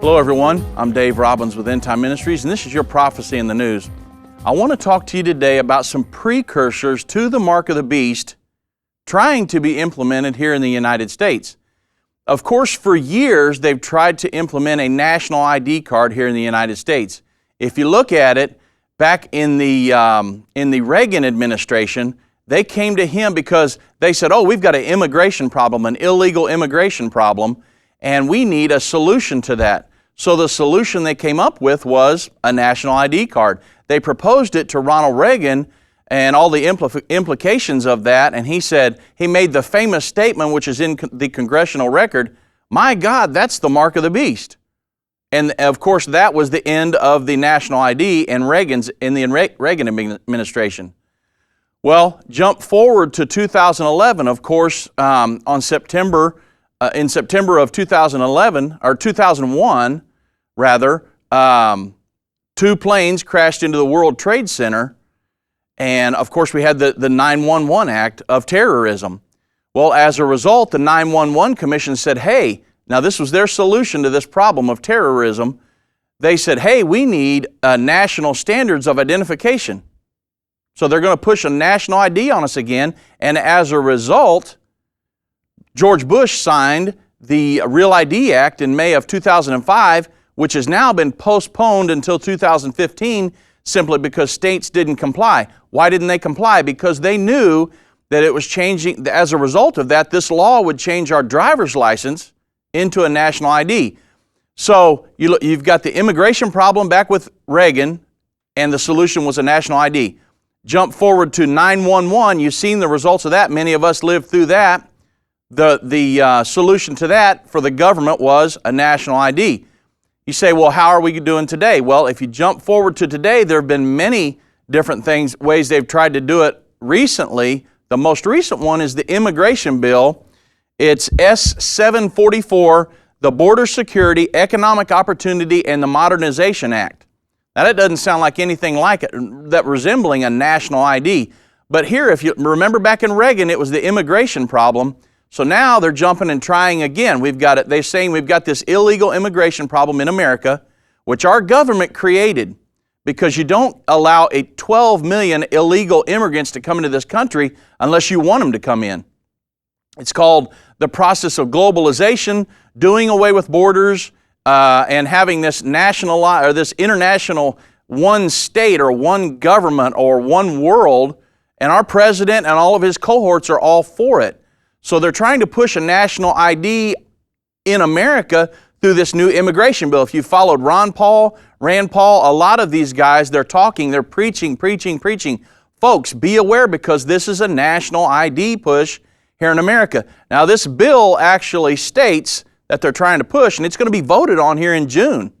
Hello everyone, I'm Dave Robbins with Endtime Ministries, and this is your Prophecy in the News. I want to talk to you today about some precursors to the mark of the beast trying to be implemented here in the United States. Of course, for years they've tried to implement a national ID card here in the United States. If you look at it, back in the Reagan administration, they came to him because they said, oh, we've got an immigration problem, an illegal immigration problem, and we need a solution to that. So the solution they came up with was a national ID card. They proposed it to Ronald Reagan and all the implications of that, and he said, he made the famous statement, which is in the congressional record, my God, that's the mark of the beast. And of course, that was the end of the national ID in the Reagan administration. Well, jump forward to 2011, of course, in September of 2011, or 2001, rather, two planes crashed into the World Trade Center, and of course we had the 911 Act of terrorism. Well, as a result, the 911 Commission said, hey, now this was their solution to this problem of terrorism. They said, hey, we need national standards of identification. So they're going to push a national ID on us again, and as a result, George Bush signed the Real ID Act in May of 2005, which has now been postponed until 2015 simply because states didn't comply. Why didn't they comply? Because they knew that it was changing. As a result of that, this law would change our driver's license into a national ID. So you've got the immigration problem back with Reagan, and the solution was a national ID. Jump forward to 911, you've seen the results of that. Many of us lived through that. The solution to that for the government was a national ID. You say, well, how are we doing today? Well, if you jump forward to today, there have been many different ways they've tried to do it recently. The most recent one is the immigration bill. It's S-744, the Border Security, Economic Opportunity, and the Modernization Act. Now, that doesn't sound like anything like it, that resembling a national ID. But here, if you remember back in Reagan, it was the immigration problem. So now they're jumping and trying again. They're saying we've got this illegal immigration problem in America, which our government created because you don't allow 12 million illegal immigrants to come into this country unless you want them to come in. It's called the process of globalization, doing away with borders, and having this this international one state or one government or one world, and our president and all of his cohorts are all for it. So they're trying to push a national ID in America through this new immigration bill. If you followed Rand Paul, a lot of these guys, they're preaching. Folks, be aware because this is a national ID push here in America. Now this bill actually states that they're trying to push, and it's going to be voted on here in June.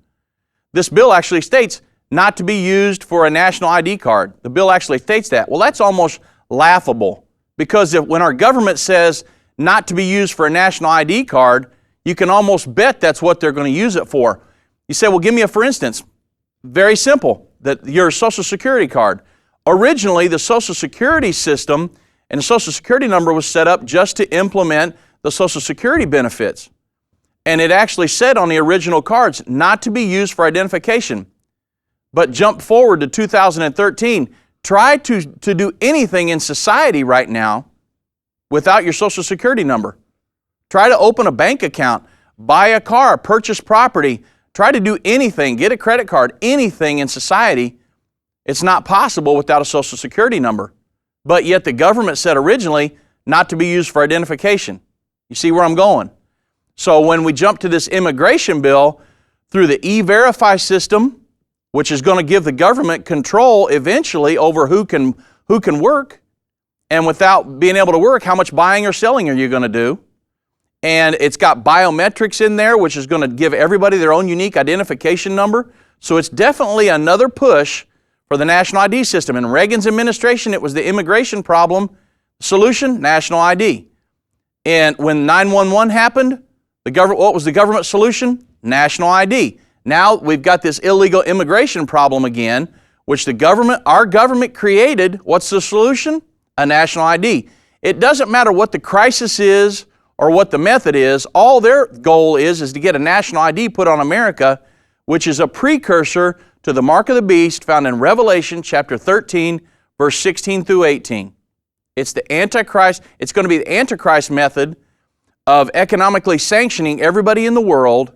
This bill actually states not to be used for a national ID card. The bill actually states that. Well, that's almost laughable. Because when our government says not to be used for a national ID card, you can almost bet that's what they're going to use it for. You say, well, give me a for instance. Very simple, that your Social Security card. Originally, the Social Security system and the Social Security number was set up just to implement the Social Security benefits. And it actually said on the original cards not to be used for identification. But jump forward to 2013. Try to do anything in society right now without your Social Security number. Try to open a bank account, buy a car, purchase property. Try to do anything, get a credit card, anything in society. It's not possible without a Social Security number. But yet the government said originally not to be used for identification. You see where I'm going? So when we jump to this immigration bill through the E-Verify system, which is going to give the government control eventually over who can work, and without being able to work, how much buying or selling are you going to do? And it's got biometrics in there, which is going to give everybody their own unique identification number. So it's definitely another push for the national ID system. In Reagan's administration, it was the immigration problem. Solution, national ID. And when 911 happened, what was the government solution? National ID. Now we've got this illegal immigration problem again, which our government created. What's the solution? A national ID. It doesn't matter what the crisis is or what the method is. All their goal is to get a national ID put on America, which is a precursor to the mark of the beast found in Revelation chapter 13, verse 16 through 18. It's the Antichrist. It's going to be the Antichrist method of economically sanctioning everybody in the world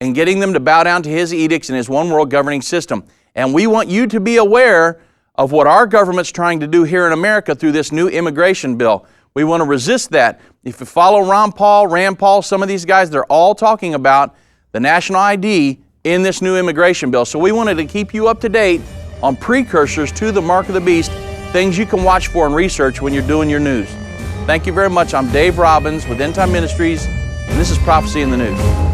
and getting them to bow down to his edicts and his one world governing system. And we want you to be aware of what our government's trying to do here in America through this new immigration bill. We want to resist that. If you follow Rand Paul, some of these guys, they're all talking about the national ID in this new immigration bill. So we wanted to keep you up to date on precursors to the mark of the beast, things you can watch for and research when you're doing your news. Thank you very much. I'm Dave Robbins with Endtime Ministries, and this is Prophecy in the News.